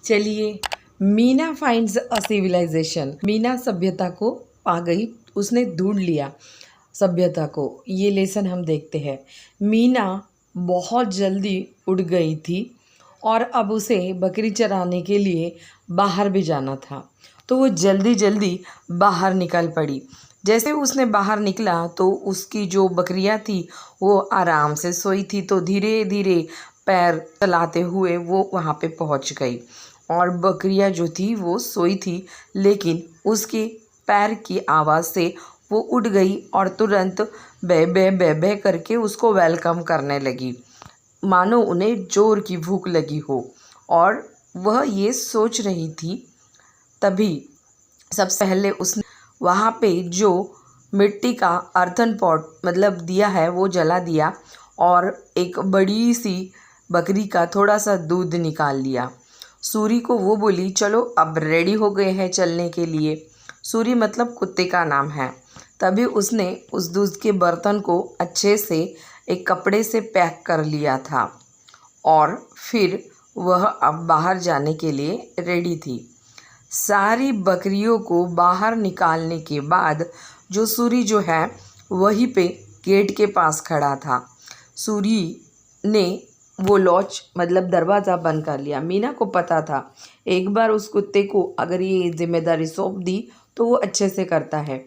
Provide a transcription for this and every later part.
चलिए, Meena finds a civilisation. Meena सभ्यता को पा गई, उसने ढूंढ लिया सभ्यता को। ये लेसन हम देखते हैं। मीना बहुत जल्दी उड़ गई थी और अब उसे बकरी चराने के लिए बाहर भी जाना था, तो वो जल्दी जल्दी बाहर निकल पड़ी। जैसे उसने बाहर निकला तो उसकी जो बकरियां थी वो आराम से सोई थी, तो धीरे धीरे पैर चलाते हुए वो वहाँ पे पहुँच गई। और बकरियां जो थी वो सोई थी, लेकिन उसके पैर की आवाज़ से वो उठ गई और तुरंत बे बे करके उसको वेलकम करने लगी, मानो उन्हें जोर की भूख लगी हो। और वह ये सोच रही थी, तभी सबसे पहले उसने वहाँ पे जो मिट्टी का अर्थन पॉट मतलब दिया है वो जला दिया और एक बड़ी सी बकरी का थोड़ा सा दूध निकाल लिया। सूरी को वो बोली, चलो अब रेडी हो गए हैं चलने के लिए। सूरी मतलब कुत्ते का नाम है। तभी उसने उस दूध के बर्तन को अच्छे से एक कपड़े से पैक कर लिया था और फिर वह अब बाहर जाने के लिए रेडी थी। सारी बकरियों को बाहर निकालने के बाद जो सूरी जो है वहीं पे गेट के पास खड़ा था। सूरी ने वो लॉच मतलब दरवाज़ा बंद कर लिया। मीना को पता था एक बार उस कुत्ते को अगर ये जिम्मेदारी सौंप दी तो वो अच्छे से करता है।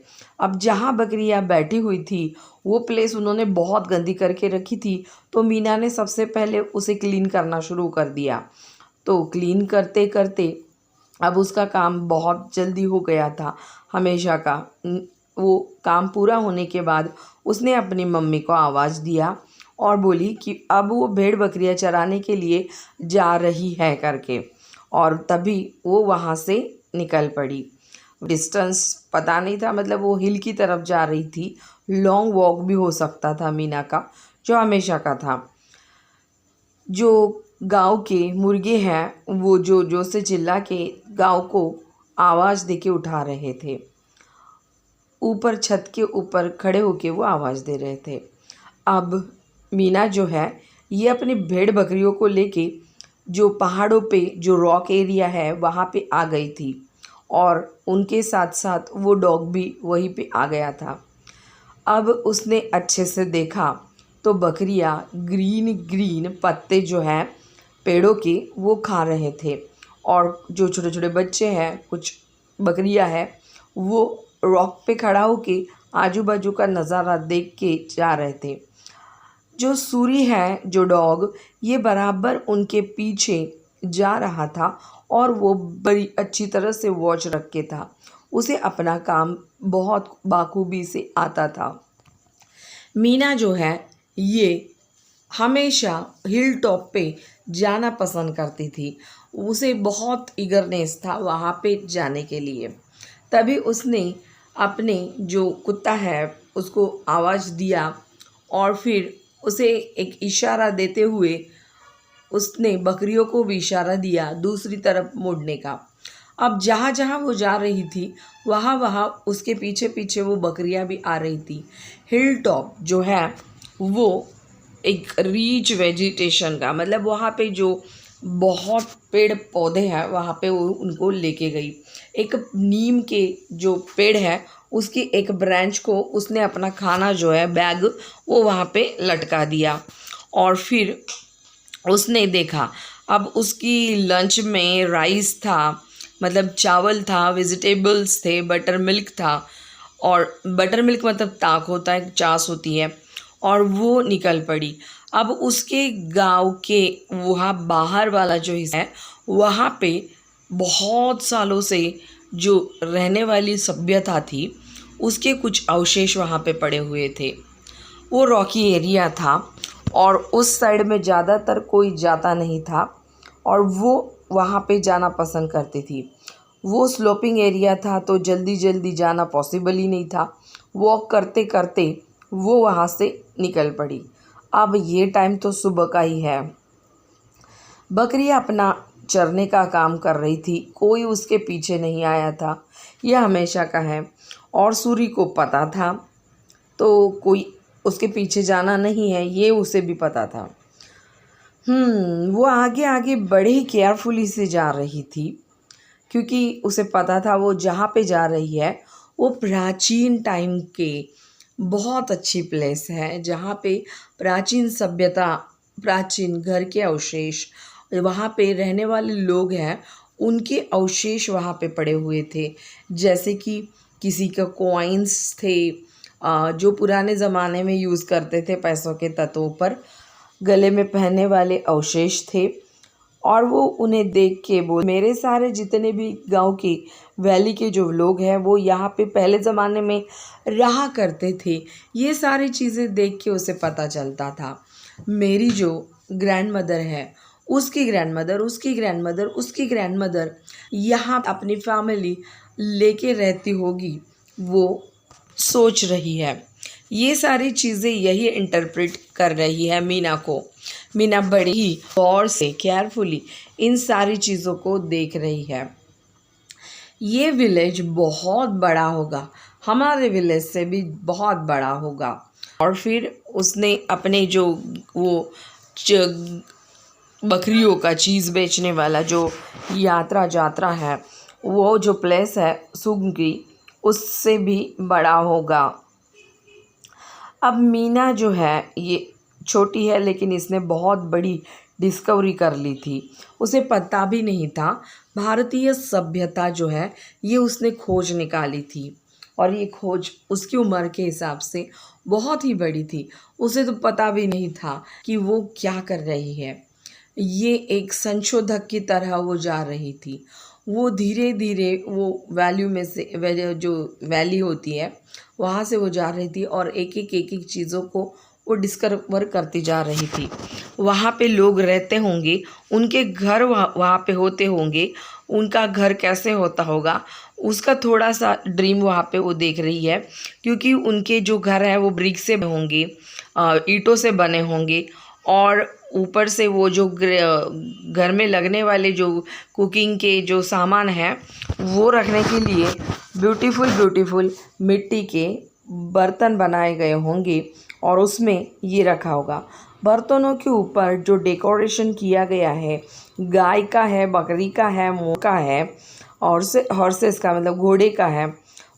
अब जहाँ बकरियाँ बैठी हुई थी वो प्लेस उन्होंने बहुत गंदी करके रखी थी, तो मीना ने सबसे पहले उसे क्लीन करना शुरू कर दिया। तो क्लीन करते करते अब उसका काम बहुत जल्दी हो गया था, हमेशा का। वो काम पूरा होने के बाद उसने अपनी मम्मी को आवाज़ दिया और बोली कि अब वो भेड़ बकरियां चराने के लिए जा रही है करके। और तभी वो वहाँ से निकल पड़ी। डिस्टेंस पता नहीं था, मतलब वो हिल की तरफ जा रही थी। लॉन्ग वॉक भी हो सकता था मीना का, जो हमेशा का था। जो गांव के मुर्गे हैं वो जो से चिल्ला के गांव को आवाज़ दे के उठा रहे थे। ऊपर छत के ऊपर खड़े होके वो आवाज़ दे रहे थे। अब मीना जो है ये अपनी भेड़ बकरियों को लेके जो पहाड़ों पे जो रॉक एरिया है वहाँ पे आ गई थी और उनके साथ साथ वो डॉग भी वहीं पे आ गया था। अब उसने अच्छे से देखा तो बकरियां ग्रीन ग्रीन पत्ते जो हैं पेड़ों के वो खा रहे थे और जो छोटे छोटे बच्चे हैं कुछ बकरियां हैं वो रॉक पे खड़ा होके आजू बाजू का नज़ारा देख के जा रहे थे। जो सूरी है जो डॉग ये बराबर उनके पीछे जा रहा था और वो बड़ी अच्छी तरह से वॉच रख के था। उसे अपना काम बहुत बाखूबी से आता था। मीना जो है ये हमेशा हिल टॉप पे जाना पसंद करती थी। उसे बहुत ईगरनेस था वहाँ पे जाने के लिए। तभी उसने अपने जो कुत्ता है उसको आवाज़ दिया और फिर उसे एक इशारा देते हुए उसने बकरियों को भी इशारा दिया दूसरी तरफ मुड़ने का। अब जहाँ जहाँ वो जा रही थी वहाँ वहाँ उसके पीछे पीछे वो बकरियाँ भी आ रही थी। हिल टॉप जो है वो एक रीच वेजिटेशन का मतलब वहाँ पे जो बहुत पेड़ पौधे हैं वहाँ पे वो उनको लेके गई। एक नीम के जो पेड़ है उसकी एक ब्रांच को उसने अपना खाना जो है बैग वो वहाँ पे लटका दिया और फिर उसने देखा अब उसकी लंच में राइस था, मतलब चावल था, वेजिटेबल्स थे, बटर मिल्क था। और बटर मिल्क मतलब ताक होता है, चास होती है। और वो निकल पड़ी। अब उसके गांव के वहाँ बाहर वाला जो हिस्सा है वहाँ पे बहुत सालों से जो रहने वाली सभ्यता थी उसके कुछ अवशेष वहाँ पे पड़े हुए थे। वो रॉकी एरिया था और उस साइड में ज़्यादातर कोई जाता नहीं था और वो वहाँ पे जाना पसंद करती थी। वो स्लोपिंग एरिया था तो जल्दी जल्दी जाना पॉसिबल ही नहीं था। वॉक करते करते वो वहाँ से निकल पड़ी। अब ये टाइम तो सुबह का ही है। बकरियाँ अपना चरने का काम कर रही थी, कोई उसके पीछे नहीं आया था। यह हमेशा का है और सूरी को पता था तो कोई उसके पीछे जाना नहीं है, ये उसे भी पता था। वो आगे आगे बड़े ही केयरफुली से जा रही थी, क्योंकि उसे पता था वो जहाँ पे जा रही है वो प्राचीन टाइम के बहुत अच्छी प्लेस है, जहाँ पे प्राचीन सभ्यता, प्राचीन घर के अवशेष, वहाँ पे रहने वाले लोग हैं उनके अवशेष वहाँ पे पड़े हुए थे। जैसे कि किसी का कॉइन्स थे, जो पुराने ज़माने में यूज़ करते थे पैसों के तत्वों पर, गले में पहनने वाले अवशेष थे। और वो उन्हें देख के बोल, मेरे सारे जितने भी गांव के वैली के जो लोग हैं वो यहाँ पे पहले ज़माने में रहा करते थे। ये सारी चीज़ें देख के उसे पता चलता था मेरी जो ग्रैंड मदर है, उसकी ग्रैंड मदर, उसकी ग्रैंड मदर, उसकी ग्रैंड मदर यहाँ अपनी फैमिली लेके रहती होगी, वो सोच रही है। ये सारी चीज़ें यही इंटरप्रेट कर रही है मीना को। मीना बड़ी ही गौर से, केयरफुली इन सारी चीज़ों को देख रही है। ये विलेज बहुत बड़ा होगा, हमारे विलेज से भी बहुत बड़ा होगा। और फिर उसने अपने जो वो बकरियों का चीज़ बेचने वाला जो यात्रा है, वो जो प्लेस है सुंगी, उससे भी बड़ा होगा। अब मीना जो है ये छोटी है, लेकिन इसने बहुत बड़ी डिस्कवरी कर ली थी। उसे पता भी नहीं था भारतीय सभ्यता जो है ये उसने खोज निकाली थी, और ये खोज उसकी उम्र के हिसाब से बहुत ही बड़ी थी। उसे तो पता भी नहीं था कि वो क्या कर रही है। ये एक संशोधक की तरह वो जा रही थी। वो धीरे धीरे वो वैल्यू में से जो वैली होती है वहाँ से वो जा रही थी, और एक एक चीज़ों को वो डिस्कवर करती जा रही थी। वहाँ पे लोग रहते होंगे, उनके घर वहाँ पे होते होंगे, उनका घर कैसे होता होगा उसका थोड़ा सा ड्रीम वहाँ पे वो देख रही है, क्योंकि उनके जो घर है वो ब्रिक से होंगे, ईंटों से बने होंगे, और ऊपर से वो जो घर में लगने वाले जो कुकिंग के जो सामान हैं वो रखने के लिए ब्यूटीफुल मिट्टी के बर्तन बनाए गए होंगे, और उसमें ये रखा होगा। बर्तनों के ऊपर जो डेकोरेशन किया गया है, गाय का है, बकरी का है, मोर का है, और से हॉर्सेस का मतलब घोड़े का है,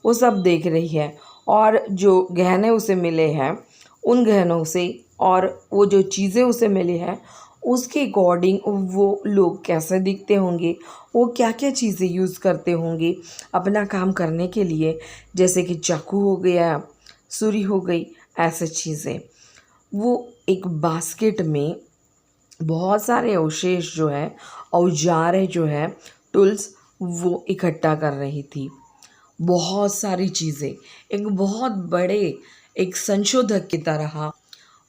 वो सब देख रही है। और जो गहने उसे मिले हैं उन गहनों से, और वो जो चीज़ें उसे मिली हैं उसके अकॉर्डिंग वो लोग कैसे दिखते होंगे, वो क्या क्या चीज़ें यूज़ करते होंगे अपना काम करने के लिए, जैसे कि चाकू हो गया, सुरी हो गई, ऐसे चीज़ें। वो एक बास्केट में बहुत सारे अवशेष जो है, औजार है जो है, टूल्स, वो इकट्ठा कर रही थी। बहुत सारी चीज़ें, एक बहुत बड़े एक संशोधक की तरह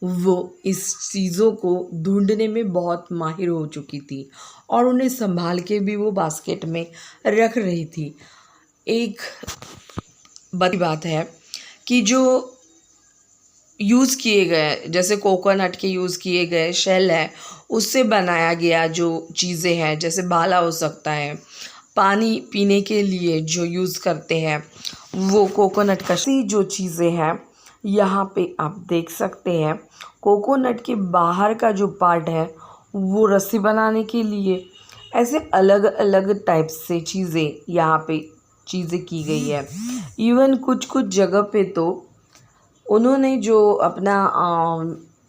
वो इस चीज़ों को ढूंढने में बहुत माहिर हो चुकी थी, और उन्हें संभाल के भी वो बास्केट में रख रही थी। एक बड़ी बात है कि जो यूज़ किए गए, जैसे कोकोनट के यूज़ किए गए शेल है, उससे बनाया गया जो चीज़ें हैं, जैसे भाला हो सकता है, पानी पीने के लिए जो यूज़ करते हैं वो कोकोनट का, जो चीज़ें हैं यहाँ पे आप देख सकते हैं। कोकोनट के बाहर का जो पार्ट है वो रस्सी बनाने के लिए, ऐसे अलग अलग टाइप से चीज़ें यहाँ पे चीज़ें की गई है। इवन कुछ जगह पे तो उन्होंने जो अपना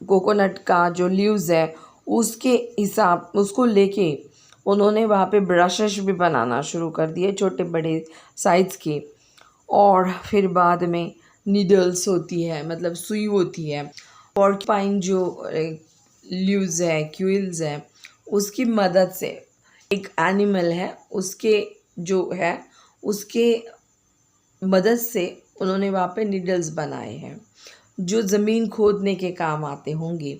कोकोनट का जो लीव्स है उसके हिसाब उसको लेके उन्होंने वहाँ पे ब्रशेस भी बनाना शुरू कर दिए, छोटे बड़े साइज़ के। और फिर बाद में नीडल्स होती है, मतलब सुई होती है। पॉर्कपाइन जो लीव्स है, क्विल्स है, उसकी मदद से एक एनिमल है उसके जो है उसके मदद से उन्होंने वहाँ पे नीडल्स बनाए हैं जो ज़मीन खोदने के काम आते होंगे।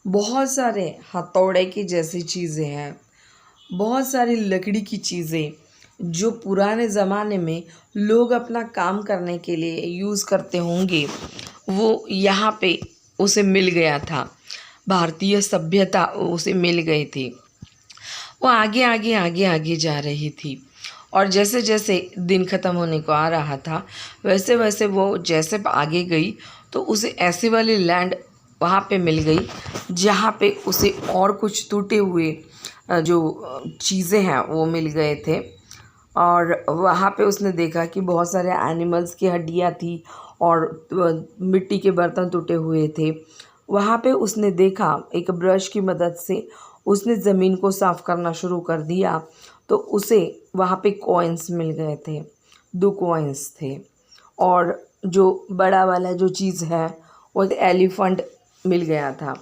बहुत सारे हथौड़े की जैसी चीज़ें हैं, बहुत सारी लकड़ी की चीज़ें जो पुराने ज़माने में लोग अपना काम करने के लिए यूज़ करते होंगे, वो यहाँ पे उसे मिल गया था। भारतीय सभ्यता उसे मिल गई थी। वो आगे जा रही थी, और जैसे जैसे दिन ख़त्म होने को आ रहा था वैसे वैसे वो जैसे आगे गई तो उसे ऐसे वाली लैंड वहाँ पे मिल गई, जहाँ पे उसे और कुछ टूटे हुए जो चीज़ें हैं वो मिल गए थे। और वहाँ पे उसने देखा कि बहुत सारे एनिमल्स की हड्डियाँ थी और मिट्टी के बर्तन टूटे हुए थे। वहाँ पे उसने देखा, एक ब्रश की मदद से उसने ज़मीन को साफ़ करना शुरू कर दिया, तो उसे वहाँ पे कॉइन्स मिल गए थे, 2 कॉइन्स थे। और जो बड़ा वाला जो चीज़ है वो एलिफेंट मिल गया था,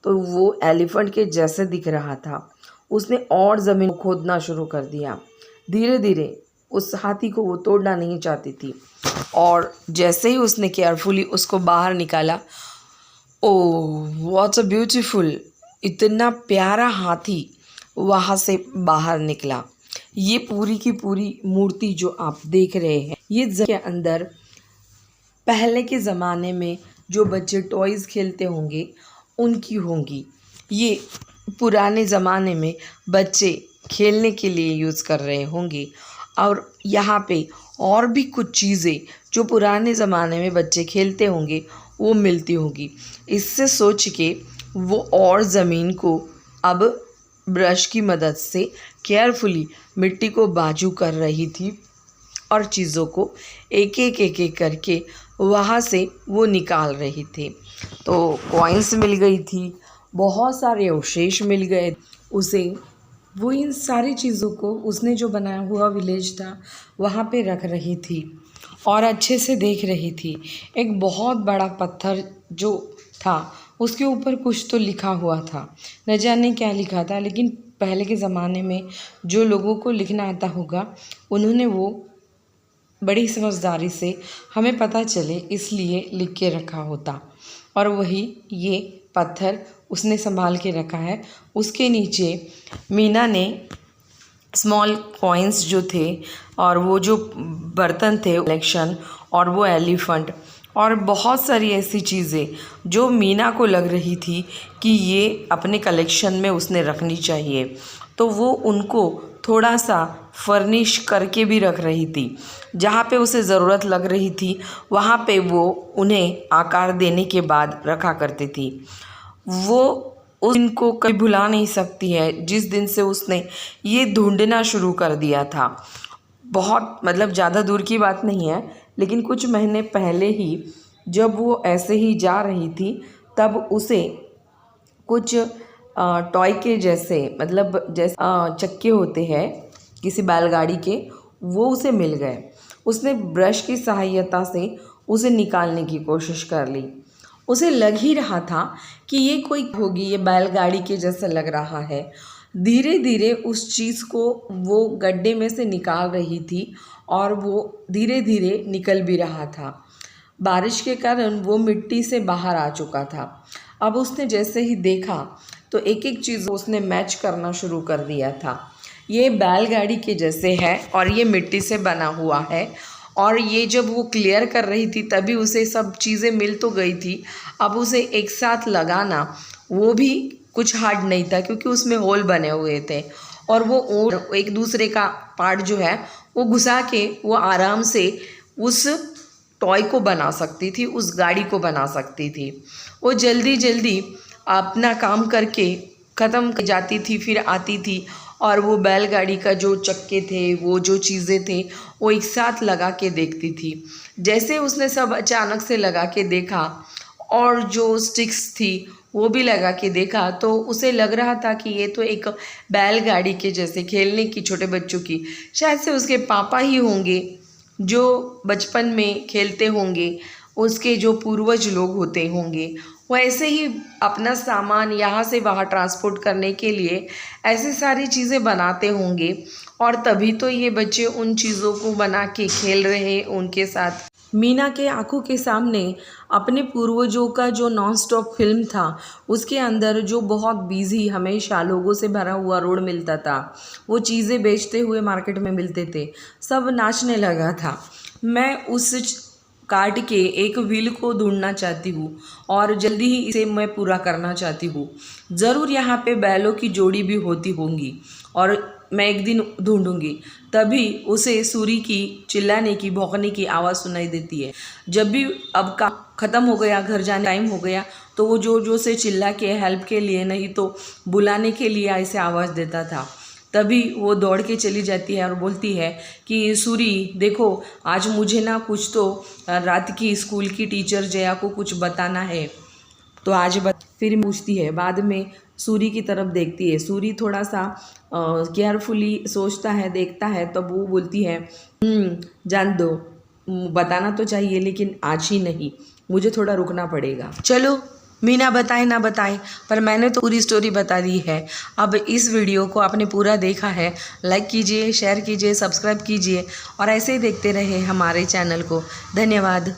तो वो एलिफेंट के जैसे दिख रहा था। उसने और ज़मीन को खोदना शुरू कर दिया। धीरे धीरे उस हाथी को वो तोड़ना नहीं चाहती थी, और जैसे ही उसने केयरफुली उसको बाहर निकाला, ओह व्हाट्स अ ब्यूटीफुल, इतना प्यारा हाथी वहाँ से बाहर निकला। ये पूरी की पूरी मूर्ति जो आप देख रहे हैं, ये के अंदर पहले के ज़माने में जो बच्चे टॉयज़ खेलते होंगे उनकी होंगी। ये पुराने ज़माने में बच्चे खेलने के लिए यूज़ कर रहे होंगे, और यहाँ पे और भी कुछ चीज़ें जो पुराने ज़माने में बच्चे खेलते होंगे वो मिलती होंगी। इससे सोच के वो और ज़मीन को अब ब्रश की मदद से केयरफुली मिट्टी को बाजू कर रही थी, और चीज़ों को एक एक करके वहाँ से वो निकाल रही थी। तो कॉइन्स मिल गई थी, बहुत सारे अवशेष मिल गए उसे। वो इन सारी चीज़ों को उसने जो बनाया हुआ विलेज था वहाँ पे रख रही थी और अच्छे से देख रही थी। एक बहुत बड़ा पत्थर जो था उसके ऊपर कुछ तो लिखा हुआ था, न जाने क्या लिखा था, लेकिन पहले के ज़माने में जो लोगों को लिखना आता होगा उन्होंने वो बड़ी समझदारी से हमें पता चले इसलिए लिख के रखा होता। और वही ये पत्थर उसने संभाल के रखा है। उसके नीचे मीना ने स्मॉल कॉइन्स जो थे और वो जो बर्तन थे कलेक्शन, और वो एलिफेंट और बहुत सारी ऐसी चीज़ें जो मीना को लग रही थी कि ये अपने कलेक्शन में उसने रखनी चाहिए, तो वो उनको थोड़ा सा फर्निश करके भी रख रही थी। जहाँ पे उसे ज़रूरत लग रही थी वहाँ पे वो उन्हें आकार देने के बाद रखा करती थी। वो उस दिन को कभी भुला नहीं सकती है जिस दिन से उसने ये ढूंढना शुरू कर दिया था। बहुत मतलब ज़्यादा दूर की बात नहीं है, लेकिन कुछ महीने पहले ही जब वो ऐसे ही जा रही थी तब उसे कुछ टॉय के जैसे, मतलब जैसे चक्के होते हैं किसी बैलगाड़ी के, वो उसे मिल गए। उसने ब्रश की सहायता से उसे निकालने की कोशिश कर ली। उसे लग ही रहा था कि ये कोई होगी, ये बैलगाड़ी के जैसा लग रहा है। धीरे धीरे उस चीज़ को वो गड्ढे में से निकाल रही थी और वो धीरे धीरे निकल भी रहा था। बारिश के कारण वो मिट्टी से बाहर आ चुका था। अब उसने जैसे ही देखा तो एक एक चीज़ उसने मैच करना शुरू कर दिया था। ये बैलगाड़ी के जैसे है और ये मिट्टी से बना हुआ है, और ये जब वो क्लियर कर रही थी तभी उसे सब चीज़ें मिल तो गई थी। अब उसे एक साथ लगाना वो भी कुछ हार्ड नहीं था, क्योंकि उसमें होल बने हुए थे, और एक दूसरे का पार्ट जो है वो घुसा के वो आराम से उस टॉय को बना सकती थी, उस गाड़ी को बना सकती थी। वो जल्दी जल्दी अपना काम करके ख़त्म कर जाती थी, फिर आती थी और वो बैलगाड़ी का जो चक्के थे, वो जो चीज़ें थे, वो एक साथ लगा के देखती थी। जैसे उसने सब अचानक से लगा के देखा और जो स्टिक्स थी वो भी लगा के देखा, तो उसे लग रहा था कि ये तो एक बैलगाड़ी के जैसे खेलने की, छोटे बच्चों की, शायद से उसके पापा ही होंगे जो बचपन में खेलते होंगे, उसके जो पूर्वज लोग होते होंगे, वो ऐसे ही अपना सामान यहाँ से वहाँ ट्रांसपोर्ट करने के लिए ऐसे सारी चीज़ें बनाते होंगे, और तभी तो ये बच्चे उन चीज़ों को बना के खेल रहे उनके साथ। मीना के आंखों के सामने अपने पूर्वजों का जो नॉन स्टॉप फिल्म था, उसके अंदर जो बहुत बिजी हमेशा लोगों से भरा हुआ रोड मिलता था, वो चीज़ें बेचते हुए मार्केट में मिलते थे, सब नाचने लगा था। मैं उस कार्ड के एक व्हील को ढूंढना चाहती हूँ और जल्दी ही इसे मैं पूरा करना चाहती हूँ। ज़रूर यहाँ पे बैलों की जोड़ी भी होती होंगी और मैं एक दिन ढूंढूंगी। तभी उसे सूरी की चिल्लाने की भौंकने की आवाज़ सुनाई देती है। जब भी अब का ख़त्म हो गया, घर जाने टाइम हो गया, तो वो जोर जोर से चिल्ला के हेल्प के लिए, नहीं तो बुलाने के लिए ऐसे आवाज़ देता था। तभी वो दौड़ के चली जाती है और बोलती है कि सूरी देखो, आज मुझे ना कुछ तो रात की स्कूल की टीचर जया को कुछ बताना है, तो आज फिर पूछती है। बाद में सूरी की तरफ देखती है। सूरी थोड़ा सा केयरफुली सोचता है, देखता है, तब वो बोलती है जान दो, बताना तो चाहिए लेकिन आज ही नहीं, मुझे थोड़ा रुकना पड़ेगा। चलो, मीना बताए ना बताए, पर मैंने तो पूरी स्टोरी बता दी है। अब इस वीडियो को आपने पूरा देखा है, लाइक कीजिए, शेयर कीजिए, सब्सक्राइब कीजिए और ऐसे ही देखते रहे हमारे चैनल को। धन्यवाद।